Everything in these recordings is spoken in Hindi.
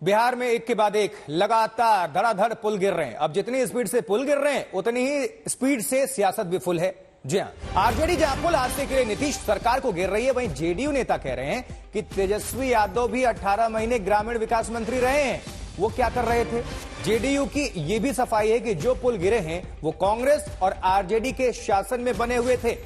बिहार में एक के बाद एक लगातार धड़ाधड़ पुल गिर रहे हैं। अब जितनी स्पीड से पुल गिर रहे हैं उतनी ही स्पीड से सियासत भी फुल है। जी हां, आरजेडी जहां पुल हादसे के लिए नीतीश सरकार को घेर रही है, वहीं जेडीयू नेता कह रहे हैं कि तेजस्वी यादव भी 18 महीने ग्रामीण विकास मंत्री रहे हैं। वो क्या कर रहे थे? जेडीयू की यह भी सफाई है कि जो पुल गिरे हैं वो कांग्रेस और आरजेडी के शासन में बने हुए थे।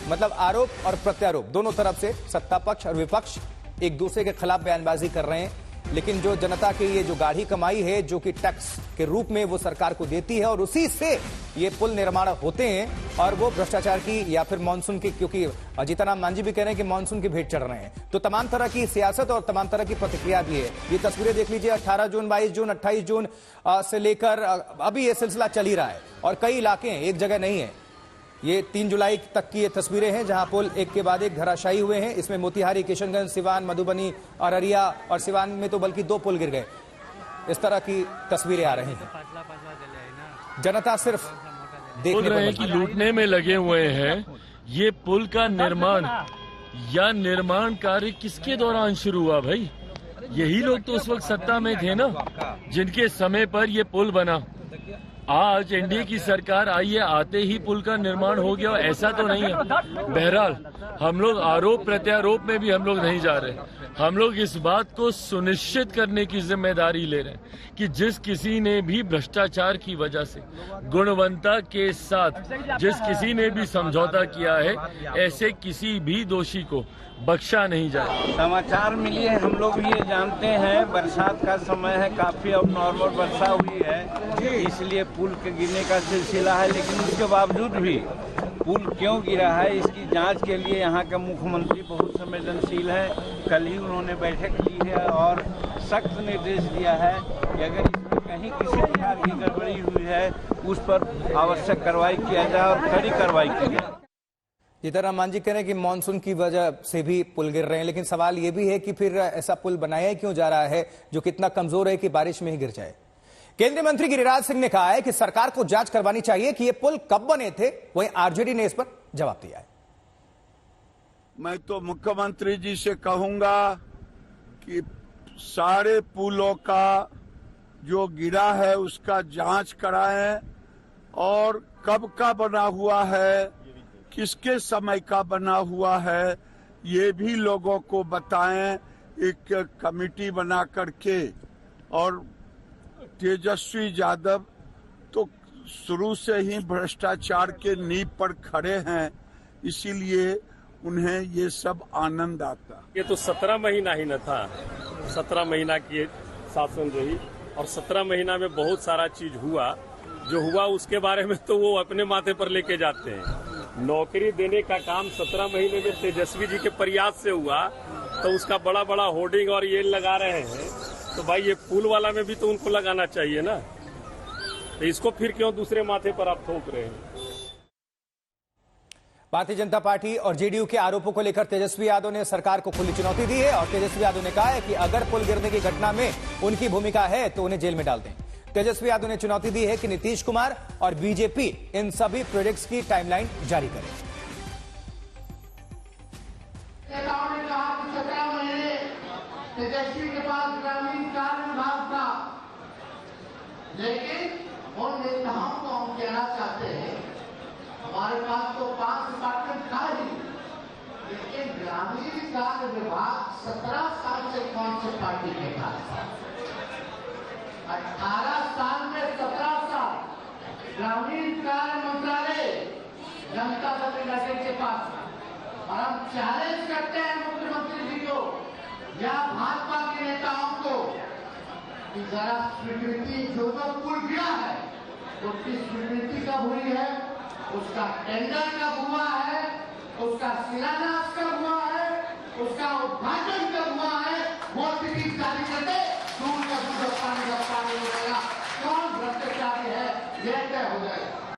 मतलब आरोप और प्रत्यारोप दोनों तरफ से सत्ता पक्ष और विपक्ष एक दूसरे के खिलाफ बयानबाजी कर रहे हैं। लेकिन जो जनता की ये जो गाढ़ी कमाई है, जो कि टैक्स के रूप में वो सरकार को देती है और उसी से ये पुल निर्माण होते हैं, और वो भ्रष्टाचार की या फिर मानसून की, क्योंकि जीतनराम मांझी भी कह रहे हैं कि मानसून की भेंट चढ़ रहे हैं, तो तमाम तरह की सियासत और तमाम तरह की प्रतिक्रिया भी है। ये तस्वीरें देख लीजिए, 18 जून, 22 जून, 28 जून से लेकर अभी ये सिलसिला चल ही रहा है और कई इलाके हैं, एक जगह नहीं है। ये 3 जुलाई तक की ये तस्वीरें हैं जहां पुल एक के बाद एक धराशायी हुए हैं। इसमें मोतिहारी, किशनगंज, सिवान, मधुबनी, अररिया और सिवान में तो बल्कि 2 पुल गिर गए। इस तरह की तस्वीरें आ रही हैं। जनता सिर्फ देखने रहे कि लूटने में लगे हुए हैं। ये पुल का निर्माण या निर्माण कार्य किसके दौरान शुरू हुआ भाई? यही लोग तो उस वक्त सत्ता में थे ना, जिनके समय पर ये पुल बना। आज एनडीए की सरकार आई है, आते ही पुल का निर्माण हो गया, ऐसा तो नहीं है। बहरहाल हम लोग आरोप प्रत्यारोप में भी हम लोग नहीं जा रहे। हम लोग इस बात को सुनिश्चित करने की जिम्मेदारी ले रहे हैं कि जिस किसी ने भी भ्रष्टाचार की वजह से गुणवत्ता के साथ जिस किसी ने भी समझौता किया है, ऐसे किसी भी दोषी को बख्शा नहीं जाए। समाचार मिली है, हम लोग भी ये जानते हैं, बरसात का समय है, काफी अब नॉर्मल वर्षा हुई है, इसलिए पुल के गिरने का सिलसिला है। लेकिन उसके बावजूद भी पुल क्यों गिरा है, इसकी जांच के लिए यहाँ का मुख्यमंत्री बहुत संवेदनशील है। कल ही उन्होंने बैठक की है और सख्त निर्देश दिया है कि अगर इसमें कहीं किसी प्रकार की गड़बड़ी हुई है उस पर आवश्यक कार्रवाई किया जाए और कड़ी कार्रवाई की जाए। जीतनराम मांझी कह रहे हैं कि मानसून की वजह से भी पुल गिर रहे हैं, लेकिन सवाल यह भी है कि फिर ऐसा पुल बनाया क्यों जा रहा है जो कितना कमजोर है कि बारिश में ही गिर जाए। केंद्रीय मंत्री गिरिराज सिंह ने कहा है कि सरकार को जांच करवानी चाहिए कि ये पुल कब बने थे। वहीं आरजेडी ने इस पर जवाब दिया है। मैं तो मुख्यमंत्री जी से कहूंगा कि सारे पुलों का जो गिरा है उसका जांच कराएं और कब का बना हुआ है, किसके समय का बना हुआ है, ये भी लोगों को बताएं एक कमेटी बना करके। और तेजस्वी यादव तो शुरू से ही भ्रष्टाचार के नींव पर खड़े हैं, इसीलिए उन्हें ये सब आनंद आता। ये तो 17 महीना ही न था, 17 महीना की शासन रही और 17 महीना में बहुत सारा चीज हुआ। जो हुआ उसके बारे में तो वो अपने माथे पर लेके जाते हैं। नौकरी देने का काम 17 महीने में तेजस्वी जी के प्रयास से हुआ, तो उसका बड़ा बड़ा होर्डिंग और ये लगा रहे हैं। तो भाई ये पुल वाला में भी तो उनको लगाना चाहिए ना, तो इसको फिर क्यों दूसरे माथे पर आप थोप रहे हैं? भारतीय जनता पार्टी और जेडीयू के आरोपों को लेकर तेजस्वी यादव ने सरकार को खुली चुनौती दी है और तेजस्वी यादव ने कहा है कि अगर पुल गिरने की घटना में उनकी भूमिका है तो उन्हें जेल में डाल दें। तेजस्वी यादव ने चुनौती दी है कि नीतीश कुमार और बीजेपी इन सभी प्रोजेक्ट्स की टाइमलाइन जारी करें। तेजस्वी के पास ग्रामीण कार्य विभाग था, लेकिन उन नेताओं को हम कहना चाहते हैं हमारे पास तो 5 डिपार्टमेंट था ही, लेकिन ग्रामीण कार्य विभाग 17 साल से कौन से पार्टी के पास था? 18 साल में 17 साल ग्रामीण कार्य मंत्रालय जनता दल यूनाइटेड के पास था। और हम चैलेंज करते हैं मुख्यमंत्री जी को या भाजपा के नेताओं को कि जरा स्वीकृति जो पुल गिरा है उसकी स्वीकृति कब हुई है, उसका टेंडर कब हुआ है, उसका शिलान्यास कब हुआ है, उसका उद्घाटन कब हुआ है, वो स्थिति जारी कर दे। दूध का दूध, पानी का पानी हो जाएगा, कौन भ्रष्टाचारी है यह तय हो जाएगा।